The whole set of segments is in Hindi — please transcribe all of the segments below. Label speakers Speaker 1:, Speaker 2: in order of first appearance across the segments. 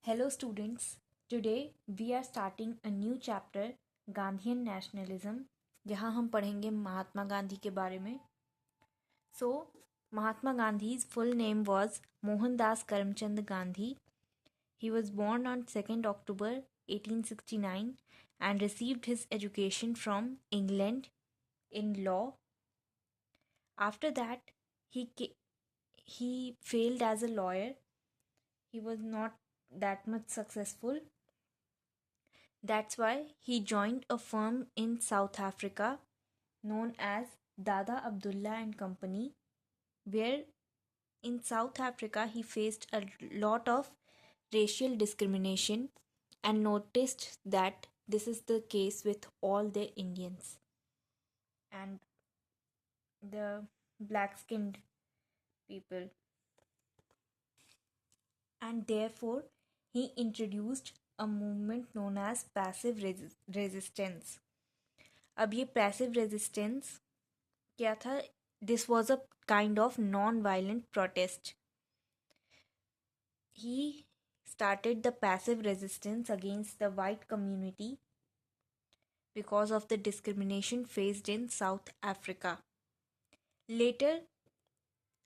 Speaker 1: Hello students, today we are starting a new chapter Gandhian Nationalism जहाँ हम पढ़ेंगे महात्मा गांधी के बारे में. So, Mahatma Gandhi's full name was Mohandas Karamchand Gandhi. He was born on 2nd October 1869 and received his education from England in law. After that, he failed as a lawyer. He was not that much successful. That's why he joined a firm in South Africa known as Dada Abdullah and Company, where in South Africa he faced a lot of racial discrimination and noticed that this is the case with all the Indians and the black skinned people. And therefore, he introduced a movement known as passive resistance. अब ये पैसिव रेजिस्टेंस क्या था? This was a kind of non violent protest. He started the passive resistance against the white community because of the discrimination faced in South Africa. Later,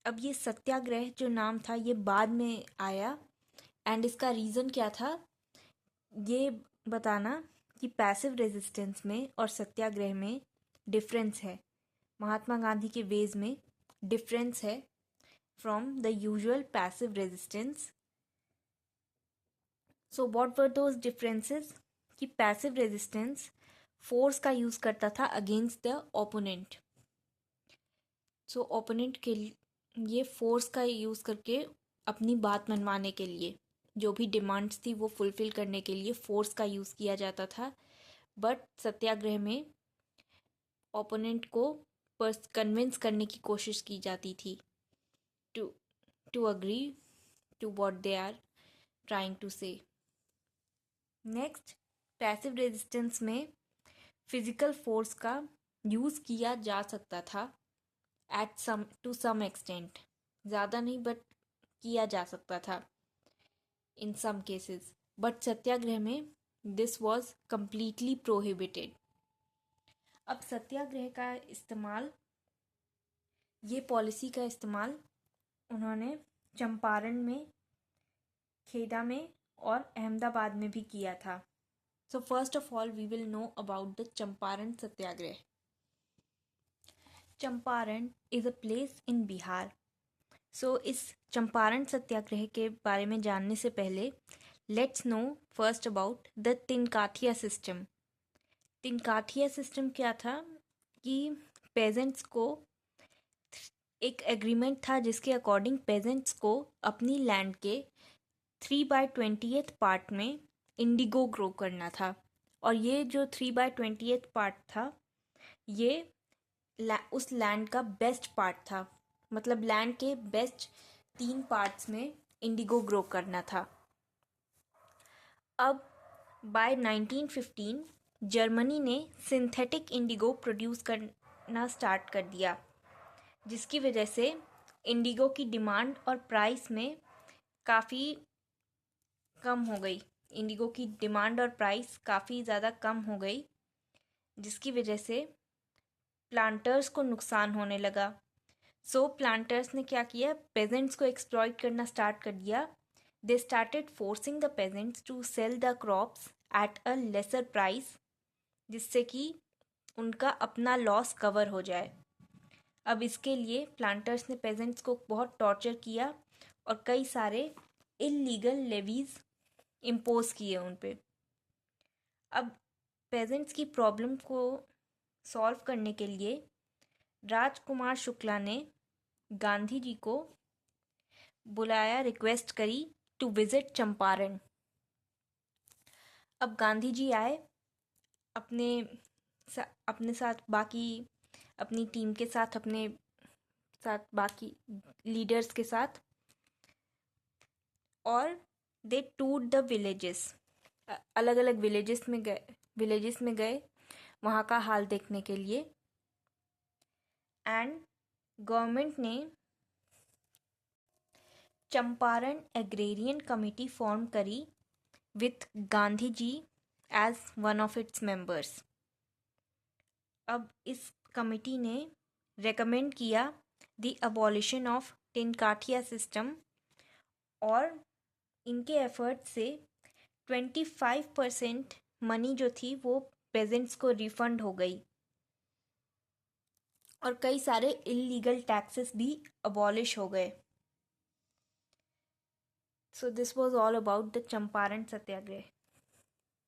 Speaker 1: अब ये सत्याग्रह जो नाम था ये बाद में आया एंड इसका रीज़न क्या था ये बताना कि पैसिव रेजिस्टेंस में और सत्याग्रह में डिफरेंस है. महात्मा गांधी के वेज में डिफरेंस है from the usual passive resistance. So what were those differences? कि पैसिव रेजिस्टेंस फोर्स का यूज़ करता था against the opponent. So opponent के लिए फोर्स का यूज़ करके अपनी बात मनवाने के लिए जो भी डिमांड्स थी वो फुलफिल करने के लिए फोर्स का यूज़ किया जाता था. बट सत्याग्रह में ओपोनेंट को कन्विंस करने की कोशिश की जाती थी to agree to what they are trying to say. Next, passive resistance में फिजिकल फोर्स का यूज़ किया जा सकता था टू सम एक्सटेंट. ज़्यादा नहीं बट किया जा सकता था इन सम केसेस. बट सत्याग्रह में दिस वॉज कम्प्लीटली प्रोहिबिटेड. अब सत्याग्रह का इस्तेमाल ये पॉलिसी का इस्तेमाल उन्होंने चंपारण में, खेड़ा में और अहमदाबाद में भी किया था. So first of all we will know about the Champaran Satyagraha. Champaran is a place in Bihar. So इस चंपारण सत्याग्रह के बारे में जानने से पहले let's know first about the Tinkathia system. Tinkathia system क्या था कि पेजेंट्स को एक एग्रीमेंट था जिसके अकॉर्डिंग पेजेंट्स को अपनी लैंड के 3/20th पार्ट में इंडिगो ग्रो करना था. और ये जो 3/20th पार्ट था ये उस लैंड का बेस्ट पार्ट था. मतलब लैंड के बेस्ट 3 पार्ट्स में इंडिगो ग्रो करना था. अब बाय 1915 जर्मनी ने सिंथेटिक इंडिगो प्रोड्यूस करना स्टार्ट कर दिया जिसकी वजह से इंडिगो की डिमांड और प्राइस में काफ़ी कम हो गई. इंडिगो की डिमांड और प्राइस काफ़ी ज़्यादा कम हो गई जिसकी वजह से प्लांटर्स को नुकसान होने लगा. सो प्लांटर्स ने क्या किया? पेजेंट्स को एक्सप्लॉइट करना स्टार्ट कर दिया. They started forcing the peasants to sell the crops at a lesser price जिससे कि उनका अपना लॉस कवर हो जाए. अब इसके लिए प्लांटर्स ने पेजेंट्स को बहुत टॉर्चर किया और कई सारे इलीगल लेवीज इम्पोज किए उन पे. अब पेजेंट्स की प्रॉब्लम को सॉल्व करने के लिए राजकुमार शुक्ला ने गांधी जी को बुलाया, रिक्वेस्ट करी टू विजिट चंपारण. अब गांधी जी आए अपने साथ बाकी अपनी टीम के साथ, अपने साथ बाकी लीडर्स के साथ, और दे टूर द विलेजेस. अलग अलग विलेजेस में गए वहाँ का हाल देखने के लिए. एंड गवर्नमेंट ने चंपारण एग्रेरियन कमेटी फॉर्म करी with Gandhi ji as one of its members. अब इस कमिटी ने रेकमेंड किया द अबॉलिशन ऑफ टिनकाठिया सिस्टम, और इनके एफर्ट से 25% मनी जो थी वो पेजेंट्स को रिफंड हो गई, और कई सारे इलीगल टैक्सेस भी अबॉलिश हो गए. So this was all about the Champaran Satyagraha.